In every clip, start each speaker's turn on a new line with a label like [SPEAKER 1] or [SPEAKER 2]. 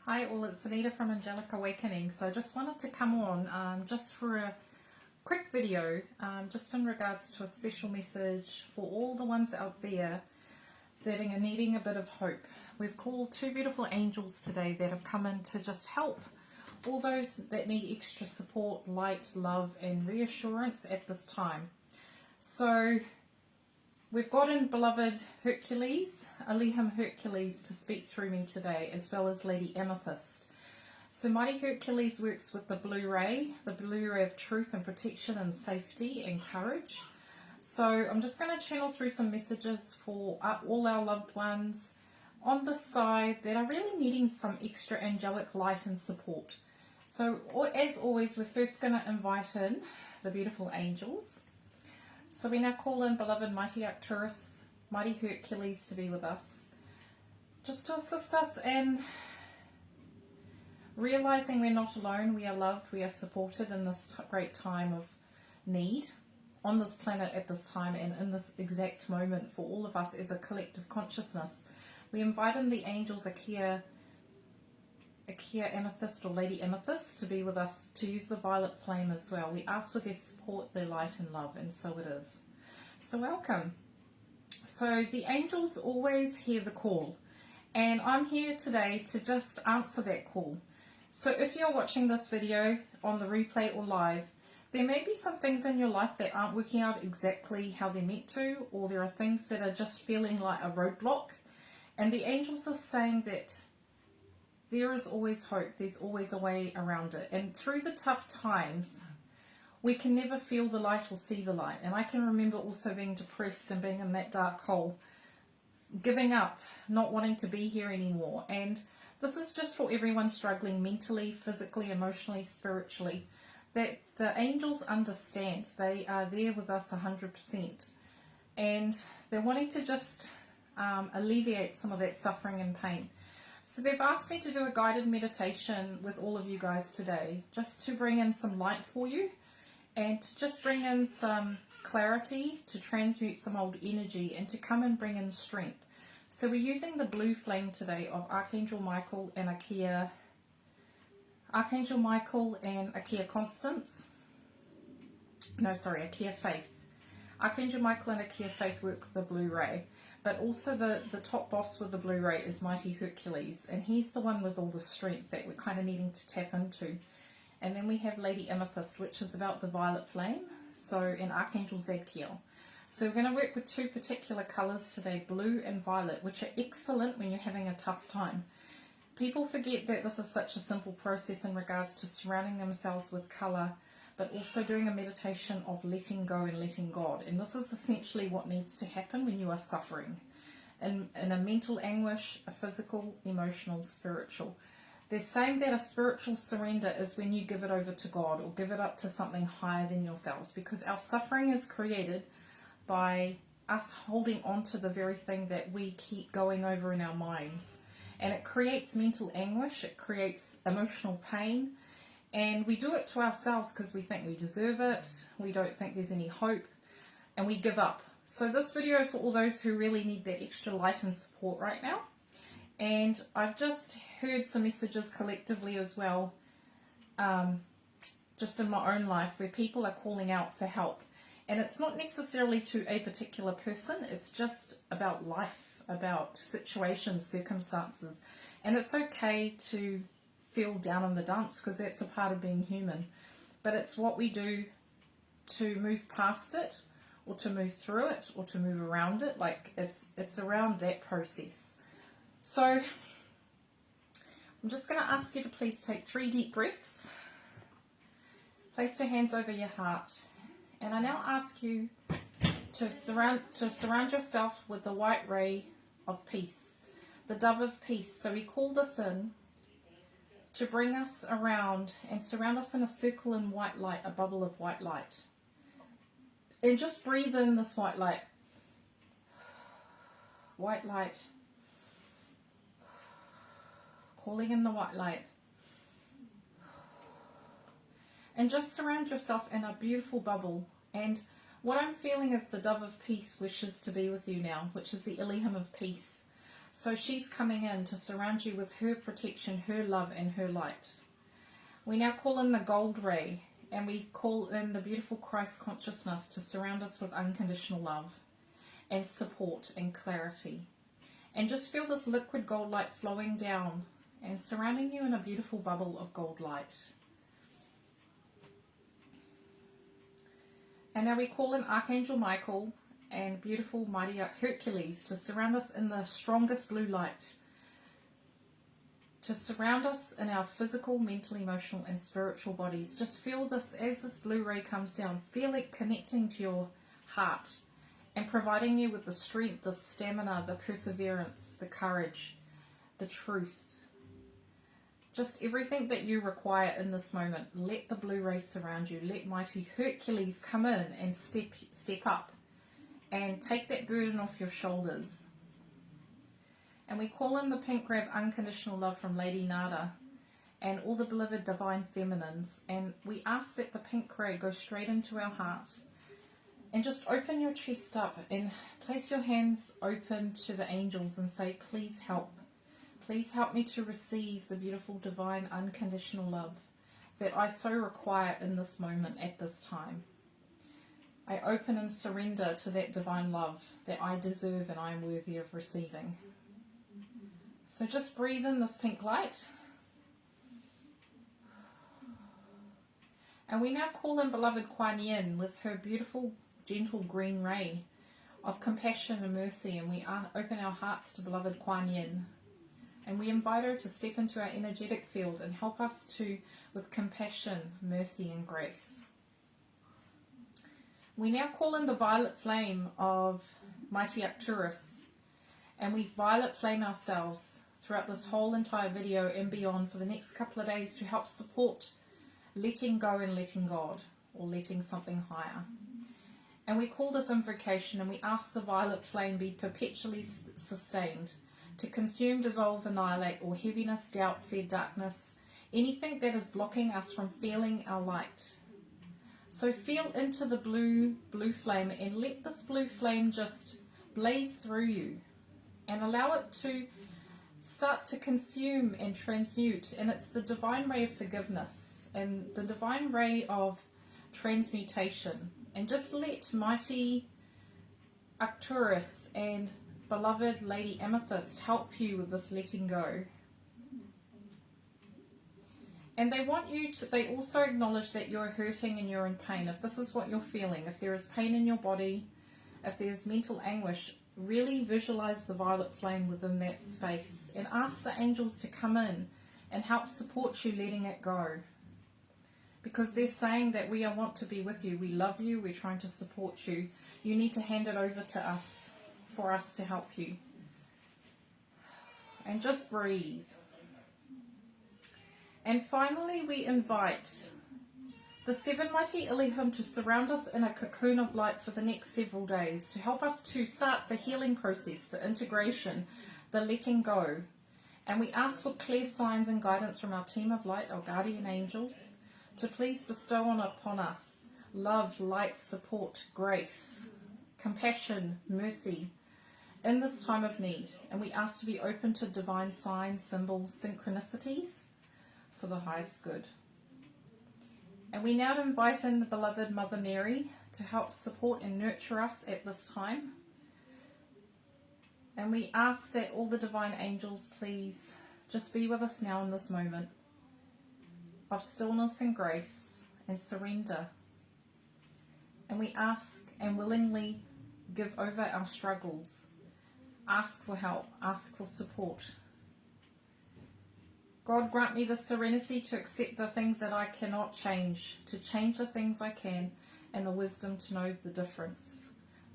[SPEAKER 1] Hi all, it's Anita from Angelic Awakening. So I just wanted to come on just for a quick video just in regards to a special message for all the ones out there that are needing a bit of hope. We've called two beautiful angels today that have come in to just help all those that need extra support, light, love and reassurance at this time. So we've got in beloved Hercules, Elohim Hercules, to speak through me today, as well as Lady Amethyst. So Mighty Hercules works with the blue ray of truth and protection and safety and courage. So I'm just going to channel through some messages for all our loved ones on the side that are really needing some extra angelic light and support. So as always, we're first going to invite in the beautiful angels. So we now call in beloved Mighty Arcturus, Mighty Hercules to be with us, just to assist us in realizing we're not alone, we are loved, we are supported in this great time of need on this planet at this time and in this exact moment for all of us as a collective consciousness. We invite in the angels Akia Amethyst or Lady Amethyst to be with us, to use the violet flame as well. We ask for their support, their light and love, and so it is. So welcome. So the angels always hear the call, and I'm here today to just answer that call. So if you're watching this video on the replay or live, there may be some things in your life that aren't working out exactly how they're meant to, or there are things that are just feeling like a roadblock, and the angels are saying that there is always hope, there's always a way around it. And through the tough times, we can never feel the light or see the light. And I can remember also being depressed and being in that dark hole, giving up, not wanting to be here anymore. And this is just for everyone struggling mentally, physically, emotionally, spiritually, that the angels understand. They are there with us 100%. And they're wanting to just alleviate some of that suffering and pain. So they've asked me to do a guided meditation with all of you guys today, just to bring in some light for you and to just bring in some clarity, to transmute some old energy and to come and bring in strength. So we're using the blue flame today of Archangel Michael and Akia Constance. No, sorry, Akia Faith. Archangel Michael and Akia Faith work with the blue ray. But also the top boss with the blue ray is Mighty Hercules, and he's the one with all the strength that we're kind of needing to tap into. And then we have Lady Amethyst, which is about the violet flame, so in Archangel Zadkiel. So we're going to work with two particular colours today, blue and violet, which are excellent when you're having a tough time. People forget that this is such a simple process in regards to surrounding themselves with colour, but also doing a meditation of letting go and letting God. And this is essentially what needs to happen when you are suffering in a mental anguish, a physical, emotional, spiritual. They're saying that a spiritual surrender is when you give it over to God or give it up to something higher than yourselves, because our suffering is created by us holding on to the very thing that we keep going over in our minds. And it creates mental anguish, it creates emotional pain, and we do it to ourselves because we think we deserve it, we don't think there's any hope, and we give up. So this video is for all those who really need that extra light and support right now. And I've just heard some messages collectively as well, just in my own life, where people are calling out for help. And it's not necessarily to a particular person, it's just about life, about situations, circumstances. And it's okay to feel down in the dumps, because that's a part of being human, but it's what we do to move past it, or to move through it, or to move around it. Like it's around that process. So I'm just going to ask you to please take 3 deep breaths, place your hands over your heart, and I now ask you to surround yourself with the white ray of peace, the dove of peace. So we call this in to bring us around and surround us in a circle in white light, a bubble of white light. And just breathe in this white light. White light. Calling in the white light. And just surround yourself in a beautiful bubble. And what I'm feeling is the dove of peace wishes to be with you now, which is the Elohim of peace. So she's coming in to surround you with her protection, her love, and her light. We now call in the gold ray, and we call in the beautiful Christ consciousness to surround us with unconditional love and support and clarity. And just feel this liquid gold light flowing down and surrounding you in a beautiful bubble of gold light. And now we call in Archangel Michael and beautiful mighty Hercules to surround us in the strongest blue light, to surround us in our physical, mental, emotional and spiritual bodies. Just feel this as this blue ray comes down. Feel it connecting to your heart and providing you with the strength, the stamina, the perseverance, the courage, the truth. Just everything that you require in this moment. Let the blue ray surround you. Let mighty Hercules come in and step up and take that burden off your shoulders. And we call in the pink ray of unconditional love from Lady Nada and all the beloved divine feminines. And we ask that the pink ray go straight into our heart. And just open your chest up and place your hands open to the angels and say, please help. Please help me to receive the beautiful divine unconditional love that I so require in this moment at this time. I open and surrender to that divine love that I deserve and I am worthy of receiving. So just breathe in this pink light. And we now call in beloved Kuan Yin with her beautiful gentle green ray of compassion and mercy, and we open our hearts to beloved Kuan Yin. And we invite her to step into our energetic field and help us with compassion, mercy and grace. We now call in the violet flame of mighty Arcturus, and we violet flame ourselves throughout this whole entire video and beyond for the next couple of days to help support letting go and letting God, or letting something higher. And we call this invocation and we ask the violet flame be perpetually sustained to consume, dissolve, annihilate all heaviness, doubt, fear, darkness, anything that is blocking us from feeling our light. So feel into the blue flame and let this blue flame just blaze through you and allow it to start to consume and transmute. And it's the divine ray of forgiveness and the divine ray of transmutation. And just let mighty Arcturus and beloved Lady Amethyst help you with this letting go. And they want you to, they also acknowledge that you're hurting and you're in pain. If this is what you're feeling, if there is pain in your body, if there's mental anguish, really visualize the violet flame within that space and ask the angels to come in and help support you letting it go. Because they're saying that we want to be with you, we love you, we're trying to support you. You need to hand it over to us for us to help you. And just breathe. And finally we invite the seven mighty Elohim to surround us in a cocoon of light for the next several days to help us to start the healing process, the integration, the letting go. And we ask for clear signs and guidance from our team of light, our guardian angels, to please bestow upon us love, light, support, grace, compassion, mercy in this time of need. And we ask to be open to divine signs, symbols, synchronicities for the highest good. And we now invite in the beloved Mother Mary to help support and nurture us at this time. And we ask that all the divine angels please just be with us now in this moment of stillness and grace and surrender. And we ask and willingly give over our struggles, ask for help, ask for support. God, grant me the serenity to accept the things that I cannot change, to change the things I can, and the wisdom to know the difference.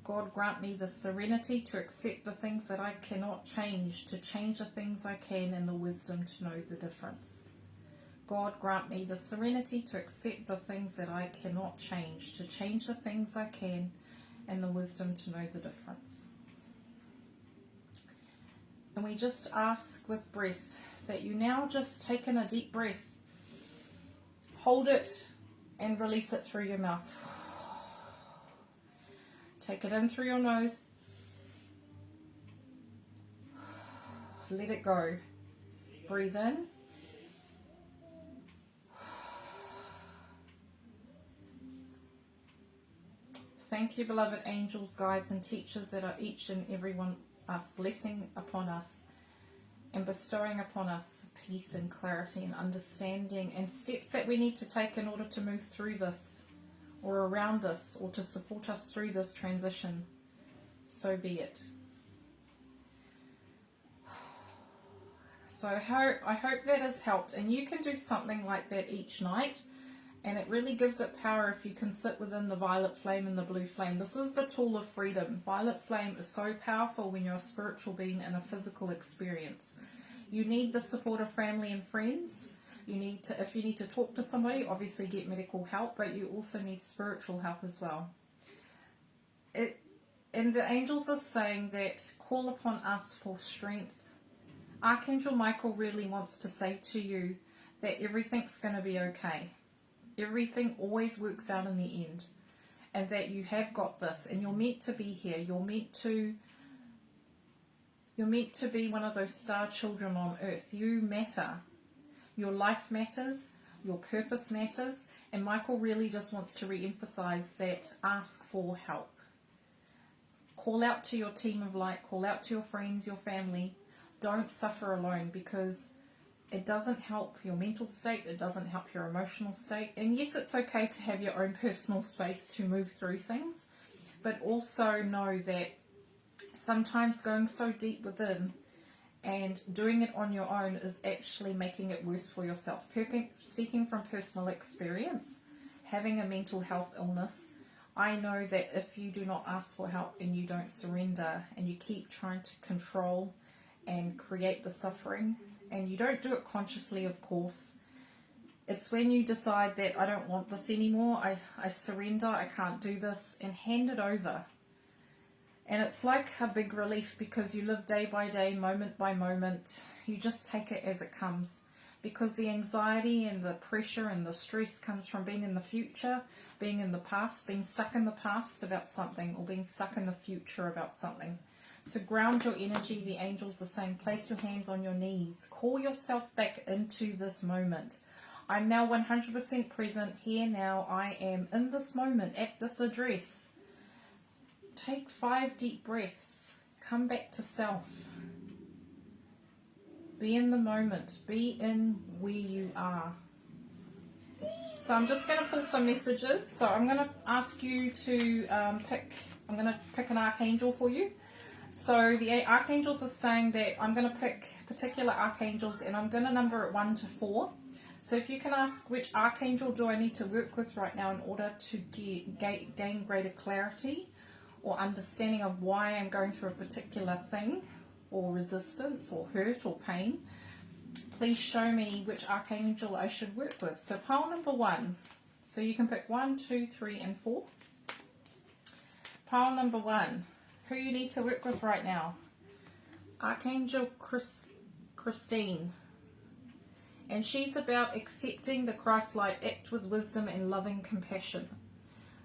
[SPEAKER 1] God, grant me the serenity to accept the things that I cannot change, to change the things I can, and the wisdom to know the difference. God, grant me the serenity to accept the things that I cannot change, to change the things I can, and the wisdom to know the difference. And we just ask with breath that you now just take in a deep breath, hold it, and release it through your mouth. Take it in through your nose, Let it go. Breathe in. Thank you, beloved angels, guides, and teachers that are each and every one us, blessing upon us and bestowing upon us peace and clarity and understanding and steps that we need to take in order to move through this or around this or to support us through this transition. So be it. So I hope that has helped, and you can do something like that each night, and it really gives it power if you can sit within the violet flame and the blue flame. This is the tool of freedom. Violet flame is so powerful when you're a spiritual being in a physical experience. You need the support of family and friends. You need to, if you need to talk to somebody, obviously get medical help, but you also need spiritual help as well. And the angels are saying that call upon us for strength. Archangel Michael really wants to say to you that everything's going to be okay. Everything always works out in the end, and that you have got this, and you're meant to be here. You're meant to be one of those star children on earth. You matter. Your life matters. Your purpose matters. And Michael really just wants to re-emphasize that. Ask for help. Call out to your team of light. Call out to your friends, your family. Don't suffer alone, because it doesn't help your mental state, it doesn't help your emotional state. And yes, it's okay to have your own personal space to move through things, but also know that sometimes going so deep within and doing it on your own is actually making it worse for yourself. Speaking from personal experience, having a mental health illness, I know that if you do not ask for help and you don't surrender and you keep trying to control and create the suffering, and you don't do it consciously, of course, it's when you decide that I don't want this anymore, I surrender, I can't do this, and hand it over. And it's like a big relief, because you live day by day, moment by moment. You just take it as it comes, because the anxiety and the pressure and the stress comes from being in the future, being in the past, being stuck in the past about something, or being stuck in the future about something. So ground your energy. The angels are saying, place your hands on your knees. Call yourself back into this moment. I'm now 100% present here now. I am in this moment at this address. Take 5 deep breaths. Come back to self. Be in the moment. Be in where you are. So I'm just going to pull some messages. So I'm going to ask you to I'm going to pick an archangel for you. So the archangels are saying that I'm going to pick particular archangels, and I'm going to number it 1 to 4. So if you can ask, which archangel do I need to work with right now in order to gain greater clarity or understanding of why I'm going through a particular thing, or resistance or hurt or pain, please show me which archangel I should work with. So pile number 1. So you can pick 1, 2, 3, and 4. Pile number 1. Who you need to work with right now? Archangel Christine. And she's about accepting the Christ light, act with wisdom and loving compassion.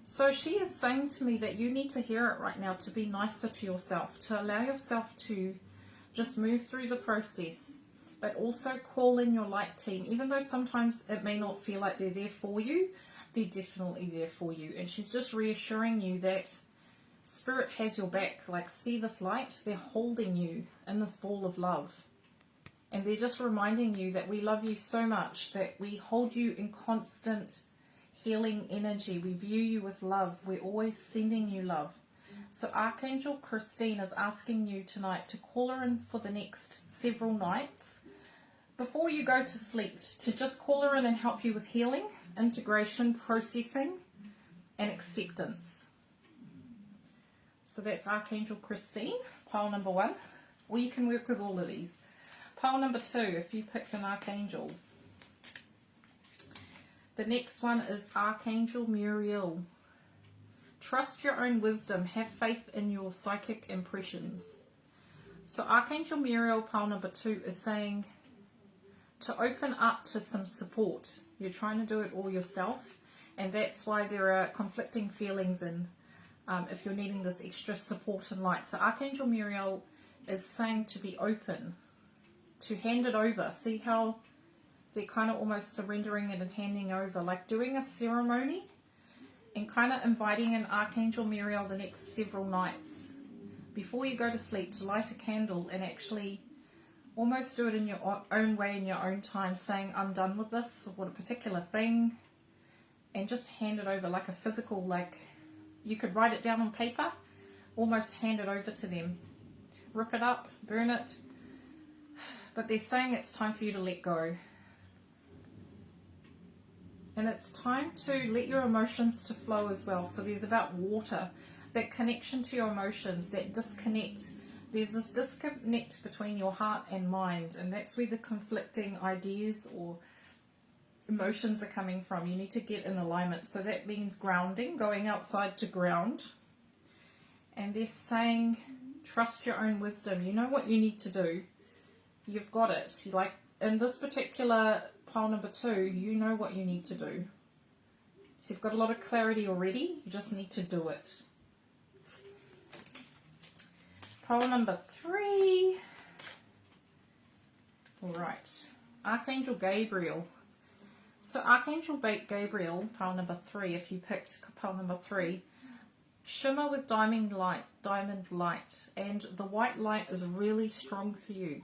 [SPEAKER 1] So she is saying to me that you need to hear it right now, to be nicer to yourself, to allow yourself to just move through the process, but also call in your light team. Even though sometimes it may not feel like they're there for you, they're definitely there for you. And she's just reassuring you that Spirit has your back. Like, see this light? They're holding you in this ball of love. And they're just reminding you that we love you so much, that we hold you in constant healing energy. We view you with love. We're always sending you love. So Archangel Christine is asking you tonight to call her in for the next several nights before you go to sleep, to just call her in and help you with healing, integration, processing, and acceptance. So that's Archangel Christine, pile number 1. Or you can work with all of these. Pile number 2, if you picked an archangel. The next one is Archangel Muriel. Trust your own wisdom. Have faith in your psychic impressions. So Archangel Muriel, pile number 2, is saying to open up to some support. You're trying to do it all yourself, and that's why there are conflicting feelings, and if you're needing this extra support and light. So Archangel Muriel is saying to be open to hand it over. See how they're kind of almost surrendering it and handing over, like doing a ceremony, and kind of inviting in Archangel Muriel the next several nights before you go to sleep to light a candle and actually almost do it in your own way, in your own time, saying, I'm done with this, or a particular thing, and just hand it over like a physical, like you could write it down on paper, almost hand it over to them. Rip it up, burn it, but they're saying it's time for you to let go. And it's time to let your emotions to flow as well. So there's about water, that connection to your emotions, that disconnect. There's this disconnect between your heart and mind, and that's where the conflicting ideas or emotions are coming from. You need to get in alignment. So that means grounding, going outside to ground. And they're saying, trust your own wisdom. You know what you need to do. You've got it. Like in this particular pile number 2, you know what you need to do. So you've got a lot of clarity already. You just need to do it. Pile number 3. Alright. Archangel Gabriel. So Archangel Gabriel, pile number 3, if you picked pile number 3, shimmer with diamond light, and the white light is really strong for you.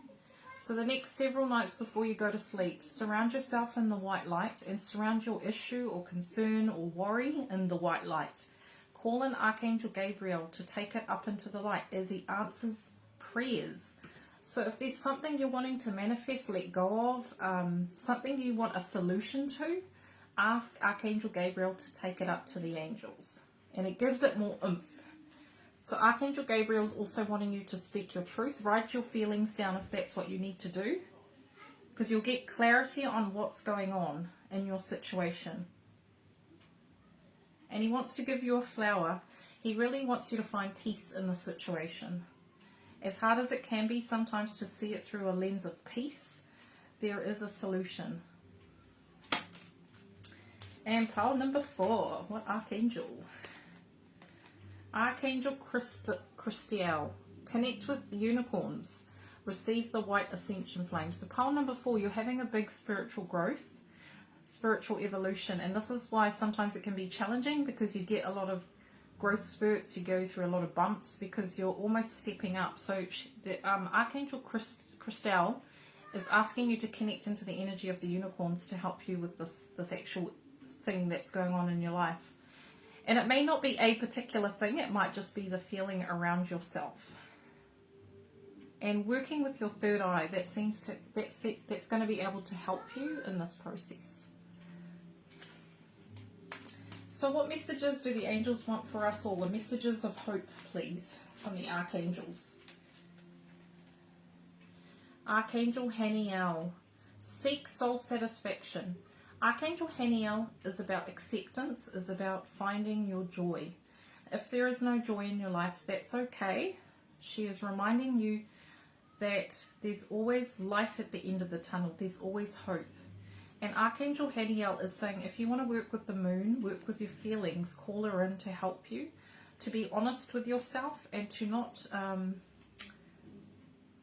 [SPEAKER 1] So the next several nights before you go to sleep, surround yourself in the white light and surround your issue or concern or worry in the white light. Call in Archangel Gabriel to take it up into the light as he answers prayers. So if there's something you're wanting to manifest, let go of, something you want a solution to, ask Archangel Gabriel to take it up to the angels. And it gives it more oomph. So Archangel Gabriel is also wanting you to speak your truth. Write your feelings down if that's what you need to do, because you'll get clarity on what's going on in your situation. And he wants to give you a flower. He really wants you to find peace in the situation. As hard as it can be sometimes to see it through a lens of peace, there is a solution. And pile number 4, what archangel? Archangel Christiel. Connect with unicorns. Receive the white ascension flame. So pile number 4, you're having a big spiritual growth, spiritual evolution, and this is why sometimes it can be challenging, because you get a lot of growth spurts, you go through a lot of bumps because you're almost stepping up. So Archangel Christel is asking you to connect into the energy of the unicorns to help you with this actual thing that's going on in your life. And it may not be a particular thing, it might just be the feeling around yourself. And working with your third eye, that's going to be able to help you in this process. So what messages do the angels want for us all? The messages of hope, please, from the archangels. Archangel Haniel, seek soul satisfaction. Archangel Haniel is about acceptance, is about finding your joy. If there is no joy in your life, that's okay. She is reminding you that there's always light at the end of the tunnel. There's always hope. And Archangel Haniel is saying, if you want to work with the moon, work with your feelings, call her in to help you, to be honest with yourself, and to not...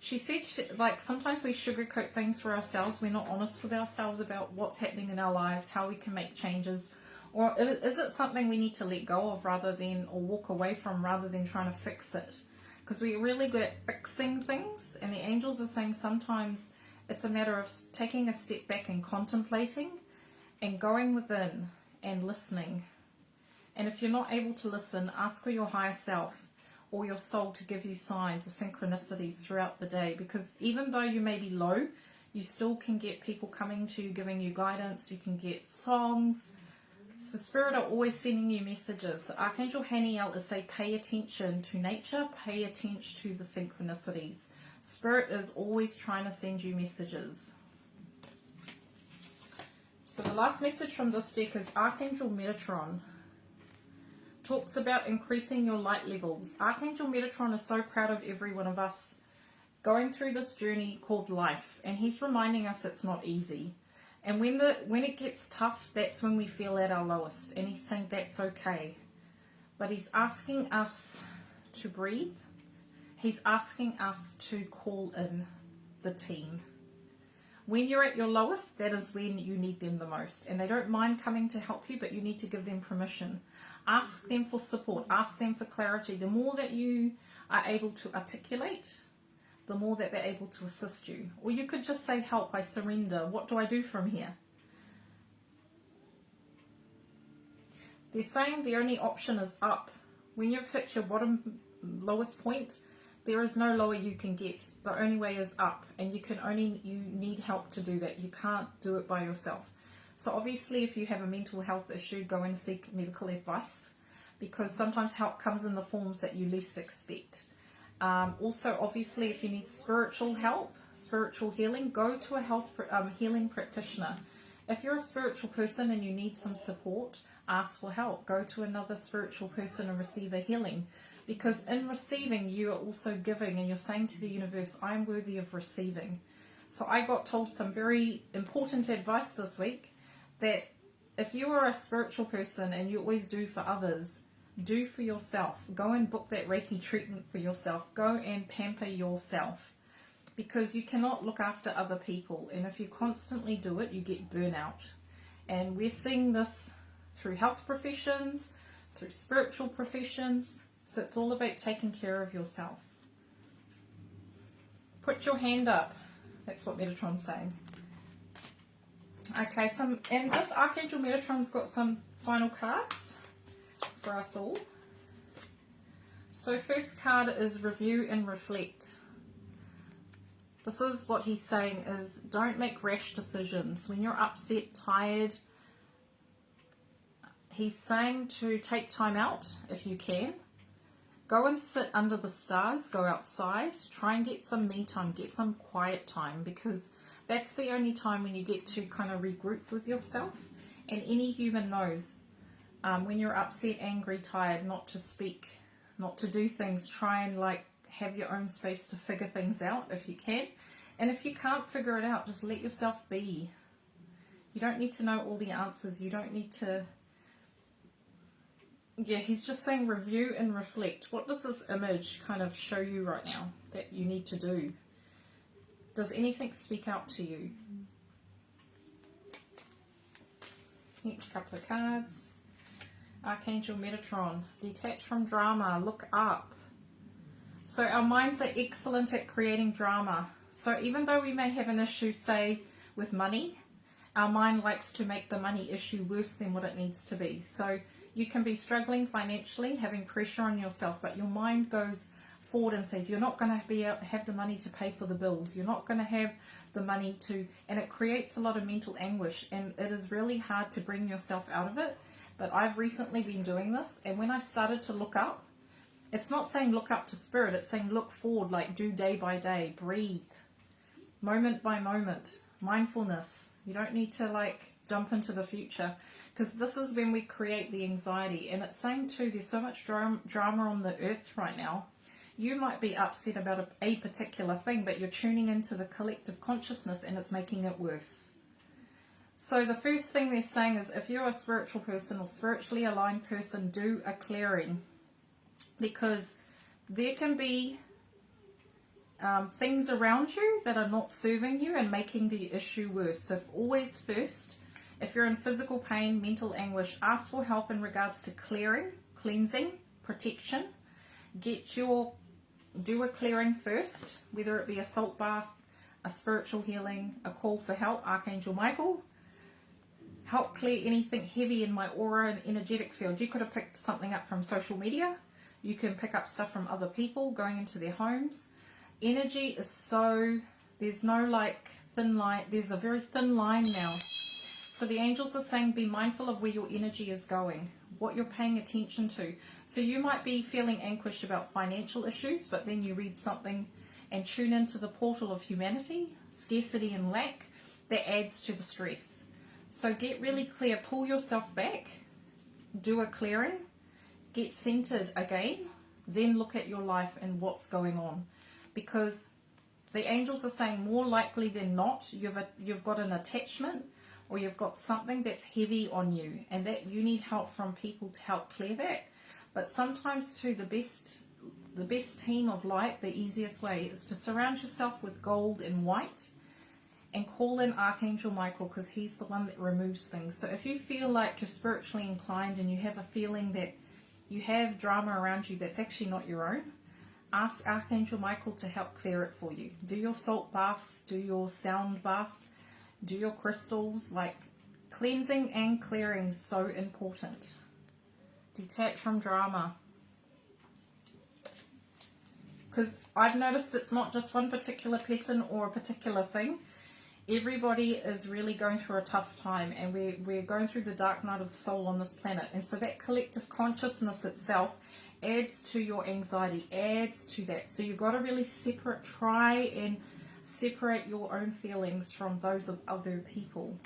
[SPEAKER 1] She said, like, sometimes we sugarcoat things for ourselves. We're not honest with ourselves about what's happening in our lives, how we can make changes. Or is it something we need to let go of rather than, or walk away from, rather than trying to fix it? Because we're really good at fixing things. And the angels are saying sometimes it's a matter of taking a step back and contemplating and going within and listening. And if you're not able to listen, ask for your higher self or your soul to give you signs or synchronicities throughout the day, because even though you may be low, you still can get people coming to you, giving you guidance. You can get songs. So Spirit are always sending you messages. Archangel Haniel is saying, pay attention to nature, pay attention to the synchronicities. Spirit is always trying to send you messages. So the last message from this deck is Archangel Metatron. Talks about increasing your light levels. Archangel Metatron is so proud of every one of us going through this journey called life, and he's reminding us it's not easy. And when it gets tough, that's when we feel at our lowest, and he's saying that's okay. But he's asking us to breathe. He's asking us to call in the team. When you're at your lowest, that is when you need them the most. And they don't mind coming to help you, but you need to give them permission. Ask them for support. Ask them for clarity. The more that you are able to articulate, the more that they're able to assist you. Or you could just say, help, I surrender. What do I do from here? They're saying the only option is up. When you've hit your lowest point, there is no lower you can get. The only way is up, and you need help to do that. You can't do it by yourself. So obviously, if you have a mental health issue, go and seek medical advice, because sometimes help comes in the forms that you least expect. Also, obviously, if you need spiritual help, spiritual healing, go to a healing practitioner. If you're a spiritual person and you need some support, ask for help. Go to another spiritual person and receive a healing. Because in receiving, you are also giving, and you're saying to the universe, I am worthy of receiving. So I got told some very important advice this week, that if you are a spiritual person and you always do for others, do for yourself. Go and book that Reiki treatment for yourself. Go and pamper yourself. Because you cannot look after other people. And if you constantly do it, you get burnout. And we're seeing this through health professions, through spiritual professions. So it's all about taking care of yourself. Put your hand up. That's what Metatron's saying. Okay, and this Archangel Metatron's got some final cards for us all. So first card is review and reflect. This is what he's saying is, don't make rash decisions. When you're upset, tired, he's saying to take time out if you can. Go and sit under the stars, go outside, try and get some me time, get some quiet time, because that's the only time when you get to kind of regroup with yourself. And any human knows when you're upset, angry, tired, not to speak, not to do things. Try and have your own space to figure things out if you can. And if you can't figure it out, just let yourself be. You don't need to know all the answers. You don't need to... Yeah, he's just saying review and reflect. What does this image kind of show you right now that you need to do? Does anything speak out to you? Next couple of cards. Archangel Metatron. Detach from drama. Look up. So our minds are excellent at creating drama. So even though we may have an issue, say, with money, our mind likes to make the money issue worse than what it needs to be. So you can be struggling financially, having pressure on yourself, but your mind goes forward and says you're not going to have the money to pay for the bills. You're not going to have the money to, and it creates a lot of mental anguish, and it is really hard to bring yourself out of it. But I've recently been doing this, and when I started to look up, it's not saying look up to spirit, it's saying look forward, do day by day, breathe, moment by moment, mindfulness. You don't need to jump into the future, because this is when we create the anxiety. And it's saying too, there's so much drama on the earth right now. You might be upset about a particular thing, but you're tuning into the collective consciousness and it's making it worse. So the first thing they're saying is, if you're a spiritual person or spiritually aligned person, do a clearing, because there can be things around you that are not serving you and making the issue worse. So always first, if you're in physical pain, mental anguish, ask for help in regards to clearing, cleansing, protection. Do a clearing first, whether it be a salt bath, a spiritual healing, a call for help, Archangel Michael. Help clear anything heavy in my aura and energetic field. You could have picked something up from social media. You can pick up stuff from other people going into their homes. Energy is so, there's no thin line, there's a very thin line now. So the angels are saying be mindful of where your energy is going, what you're paying attention to. So you might be feeling anxious about financial issues, but then you read something and tune into the portal of humanity, scarcity and lack, that adds to the stress. So get really clear, pull yourself back, do a clearing, get centered again, then look at your life and what's going on. Because the angels are saying more likely than not, you've got an attachment, or you've got something that's heavy on you, and that you need help from people to help clear that. But sometimes too, the best team of light, the easiest way is to surround yourself with gold and white, and call in Archangel Michael, because he's the one that removes things. So if you feel like you're spiritually inclined and you have a feeling that you have drama around you that's actually not your own, ask Archangel Michael to help clear it for you. Do your salt baths, do your sound bath, do your crystals. Like, cleansing and clearing, so important. Detach from drama. Because I've noticed it's not just one particular person or a particular thing. Everybody is really going through a tough time, and we're going through the dark night of the soul on this planet. And so that collective consciousness itself adds to your anxiety, adds to that. So you've got to really try and separate your own feelings from those of other people,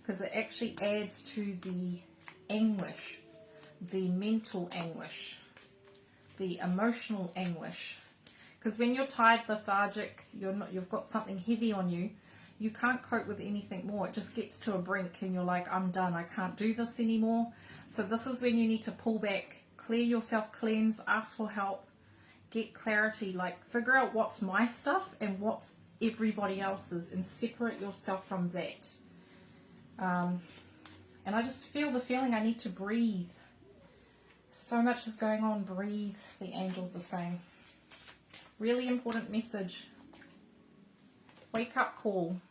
[SPEAKER 1] because it actually adds to the anguish, the mental anguish, the emotional anguish. Because when you're tired, lethargic, you've got something heavy on you, you can't cope with anything more. It just gets to a brink and you're like, I'm done, I can't do this anymore. So this is when you need to pull back, clear yourself, cleanse, ask for help, get clarity, like figure out what's my stuff and what's everybody else's, and separate yourself from that. And I just feel the feeling I need to breathe. So much is going on. Breathe, the angels are saying. Really important message. Wake up call.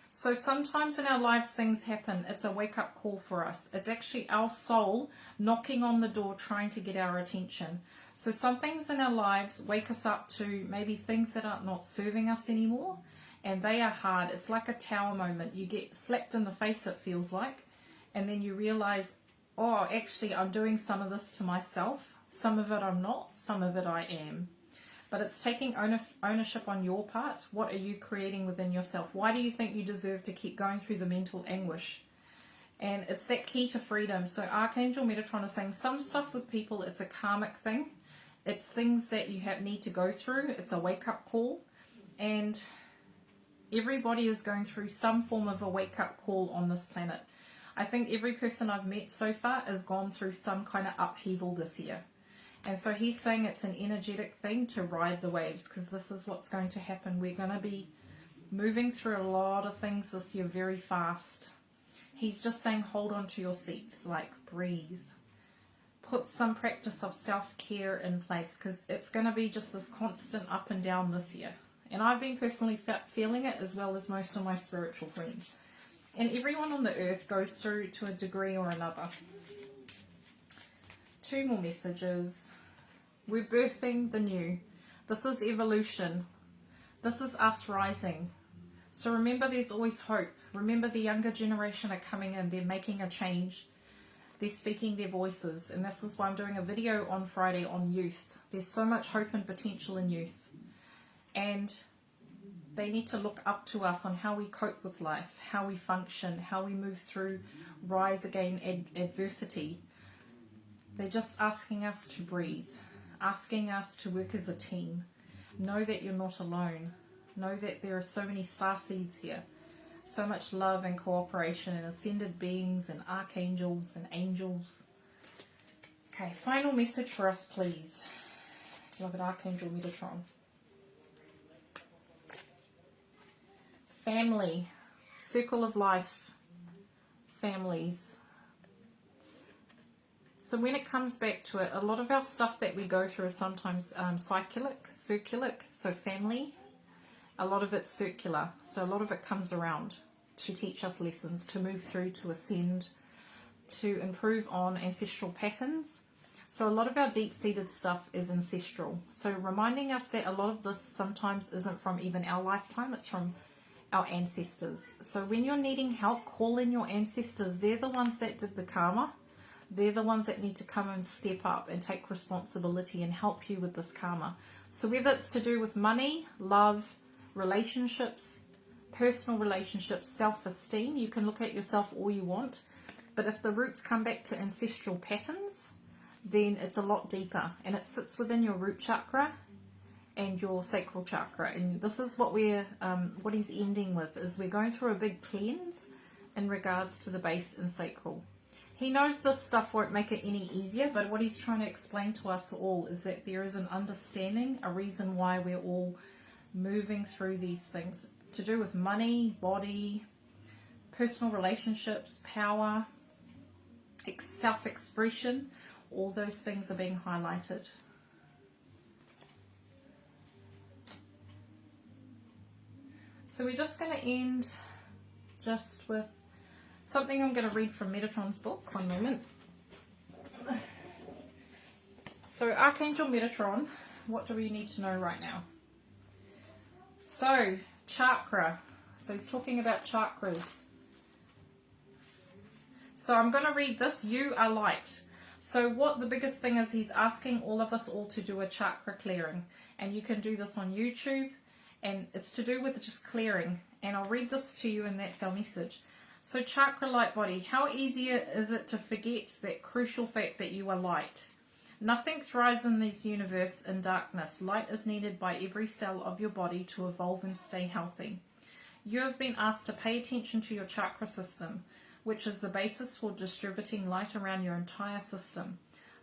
[SPEAKER 1] So sometimes in our lives things happen. It's a wake up call for us. It's actually our soul knocking on the door trying to get our attention. So some things in our lives wake us up to maybe things that are not serving us anymore, and they are hard. It's like a tower moment. You get slapped in the face, it feels like, and then you realize, oh, actually I'm doing some of this to myself. Some of it I'm not, some of it I am. But it's taking ownership on your part. What are you creating within yourself? Why do you think you deserve to keep going through the mental anguish? And it's that key to freedom. So Archangel Metatron is saying some stuff with people, it's a karmic thing. It's things that you need to go through. It's a wake-up call. And everybody is going through some form of a wake-up call on this planet. I think every person I've met so far has gone through some kind of upheaval this year. And so he's saying it's an energetic thing to ride the waves, because this is what's going to happen. We're going to be moving through a lot of things this year very fast. He's just saying hold on to your seats, like breathe. Put some practice of self-care in place, because it's going to be just this constant up and down this year. And I've been personally feeling it, as well as most of my spiritual friends. And everyone on the earth goes through to a degree or another. Two more messages. We're birthing the new. This is evolution. This is us rising. So remember, there's always hope. Remember, the younger generation are coming in. They're making a change. They're speaking their voices. And this is why I'm doing a video on Friday on youth. There's so much hope and potential in youth. And they need to look up to us on how we cope with life, how we function, how we move through rise again adversity. They're just asking us to breathe, asking us to work as a team. Know that you're not alone. Know that there are so many star seeds here. So much love and cooperation and ascended beings and archangels and angels. Okay, final message for us, please. Beloved Archangel Metatron. Family, circle of life, families. So when it comes back to it, a lot of our stuff that we go through is sometimes circular, so family. A lot of it's circular, so a lot of it comes around to teach us lessons, to move through, to ascend, to improve on ancestral patterns. So a lot of our deep-seated stuff is ancestral. So reminding us that a lot of this sometimes isn't from even our lifetime, it's from our ancestors. So when you're needing help, call in your ancestors. They're the ones that did the karma. They're the ones that need to come and step up and take responsibility and help you with this karma. So whether it's to do with money, love, relationships, personal relationships, self-esteem, you can look at yourself all you want. But if the roots come back to ancestral patterns, then it's a lot deeper. And it sits within your root chakra and your sacral chakra. And this is what what he's ending with, is we're going through a big cleanse in regards to the base and sacral. He knows this stuff won't make it any easier, but what he's trying to explain to us all is that there is an understanding, a reason why we're all moving through these things to do with money, body, personal relationships, power, self-expression. All those things are being highlighted. So we're just going to end just with something I'm going to read from Metatron's book. One moment. So Archangel Metatron, what do we need to know right now? So chakra. So he's talking about chakras. So I'm going to read this. You are light. So what the biggest thing is, he's asking all of us all to do a chakra clearing. And you can do this on YouTube. And it's to do with just clearing. And I'll read this to you, and that's our message. So chakra, light body. How easy is it to forget that crucial fact that you are light? Nothing thrives in this universe in darkness. Light is needed by every cell of your body to evolve and stay healthy. You have been asked to pay attention to your chakra system, which is the basis for distributing light around your entire system,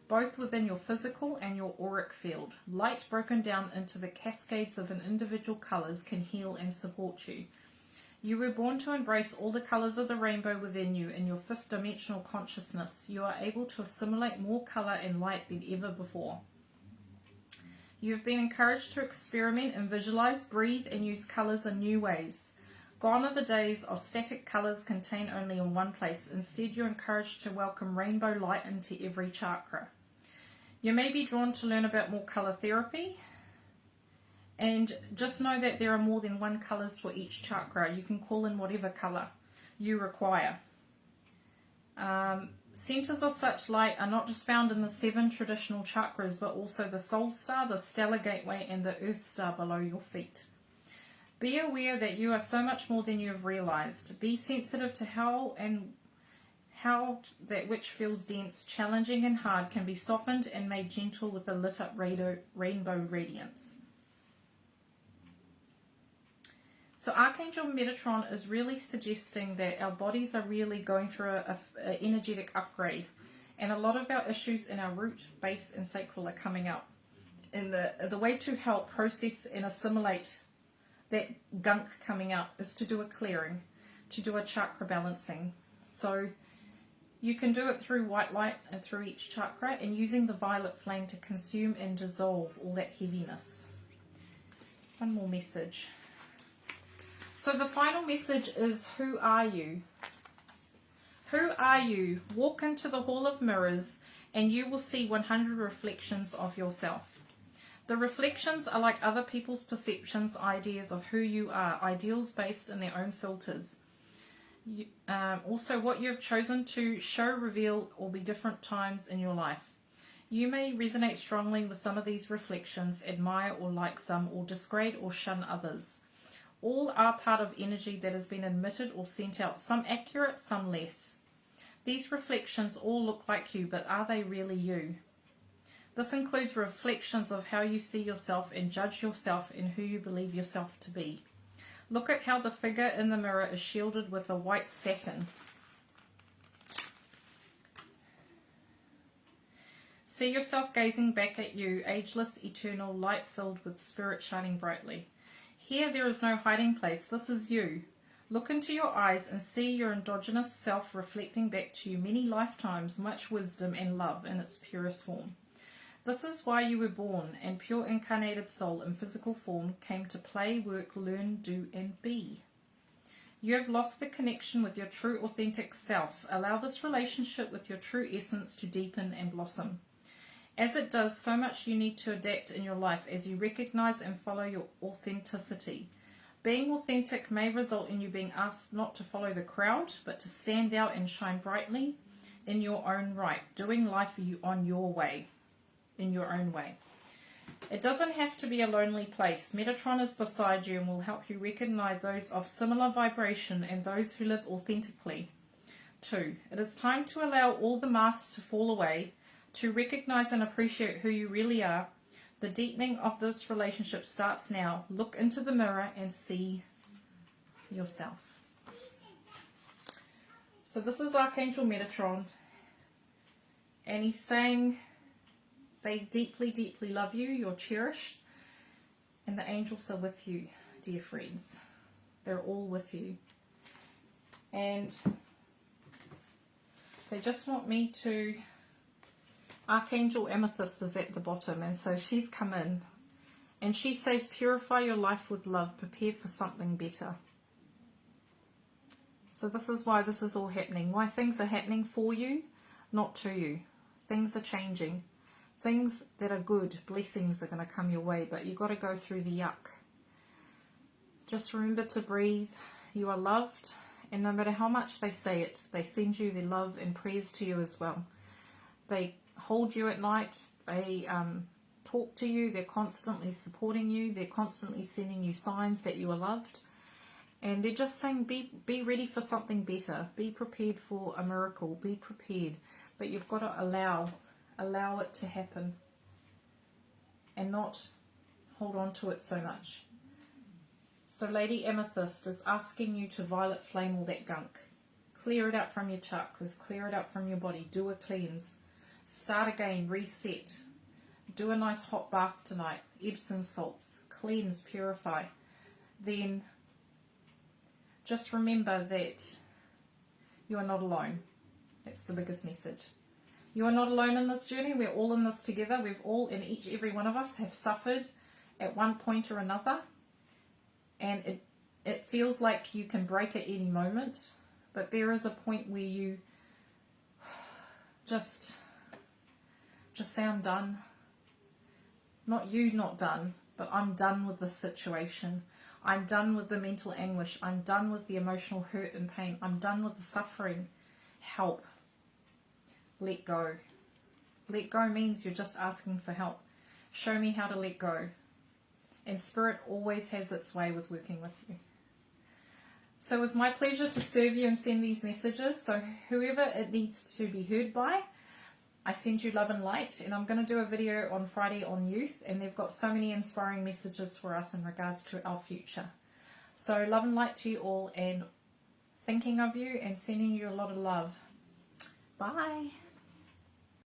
[SPEAKER 1] both within your physical and your auric field. Light broken down into the cascades of an individual colours can heal and support you. You were born to embrace all the colours of the rainbow within you. In your fifth dimensional consciousness, you are able to assimilate more colour and light than ever before. You have been encouraged to experiment and visualise, breathe and use colours in new ways. Gone are the days of static colours contained only in one place. Instead, you're encouraged to welcome rainbow light into every chakra. You may be drawn to learn about more colour therapy, and just know that there are more than one colours for each chakra. You can call in whatever colour you require. Centres of such light are not just found in the 7 traditional chakras, but also the Soul Star, the Stellar Gateway and the Earth Star below your feet. Be aware that you are so much more than you have realized. Be sensitive to how that which feels dense, challenging and hard can be softened and made gentle with the lit up rainbow radiance. So Archangel Metatron is really suggesting that our bodies are really going through an energetic upgrade, and a lot of our issues in our root, base and sacral are coming up. And the way to help process and assimilate that gunk coming up is to do a clearing, to do a chakra balancing. So you can do it through white light and through each chakra, and using the violet flame to consume and dissolve all that heaviness. One more message. So the final message is, who are you? Who are you? Walk into the Hall of Mirrors and you will see 100 reflections of yourself. The reflections are like other people's perceptions, ideas of who you are, ideals based in their own filters. Also, what you have chosen to show, reveal, or be different times in your life. You may resonate strongly with some of these reflections, admire or like some, or disgrade or shun others. All are part of energy that has been emitted or sent out, some accurate, some less. These reflections all look like you, but are they really you? This includes reflections of how you see yourself and judge yourself and who you believe yourself to be. Look at how the figure in the mirror is shielded with a white satin. See yourself gazing back at you, ageless, eternal, light filled with spirit shining brightly. Here there is no hiding place. This is you. Look into your eyes and see your endogenous self reflecting back to you many lifetimes, much wisdom and love in its purest form. This is why you were born, and pure incarnated soul in physical form came to play, work, learn, do, and be. You have lost the connection with your true authentic self. Allow this relationship with your true essence to deepen and blossom. As it does, so much you need to adapt in your life as you recognize and follow your authenticity. Being authentic may result in you being asked not to follow the crowd, but to stand out and shine brightly in your own right, doing life on your way, in your own way. It doesn't have to be a lonely place. Metatron is beside you and will help you recognize those of similar vibration and those who live authentically. 2. It is time to allow all the masks to fall away, to recognize and appreciate who you really are. The deepening of this relationship starts now. Look into the mirror and see yourself. So this is Archangel Metatron, and he's saying they deeply, deeply love you, you're cherished, and the angels are with you, dear friends. They're all with you. And they just want me to... Archangel Amethyst is at the bottom, and so she's come in. And she says, purify your life with love, prepare for something better. So this is why this is all happening. Why things are happening for you, not to you. Things are changing. Things that are good, blessings are going to come your way, but you've got to go through the yuck. Just remember to breathe. You are loved, and no matter how much they say it, they send you their love and prayers to you as well. They hold you at night. They talk to you. They're constantly supporting you. They're constantly sending you signs that you are loved. And they're just saying, be ready for something better. Be prepared for a miracle. Be prepared. But you've got to allow it to happen. And not hold on to it so much. So Lady Amethyst is asking you to violet flame all that gunk. Clear it out from your chakras. Clear it out from your body. Do a cleanse. Start again. Reset. Do a nice hot bath tonight. Epsom salts. Cleanse. Purify. Then just remember that you are not alone. That's the biggest message. You are not alone in this journey. We're all in this together. We've all, and every one of us have suffered at one point or another. And it feels like you can break at any moment. But there is a point where you just say, I'm done. Not you not done, but I'm done with this situation. I'm done with the mental anguish. I'm done with the emotional hurt and pain. I'm done with the suffering. Help. Let go. Let go means you're just asking for help. Show me how to let go. And Spirit always has its way with working with you. So it was my pleasure to serve you and send these messages. So whoever it needs to be heard by, I send you love and light. And I'm going to do a video on Friday on youth. And they've got so many inspiring messages for us in regards to our future. So love and light to you all, and thinking of you and sending you a lot of love. Bye.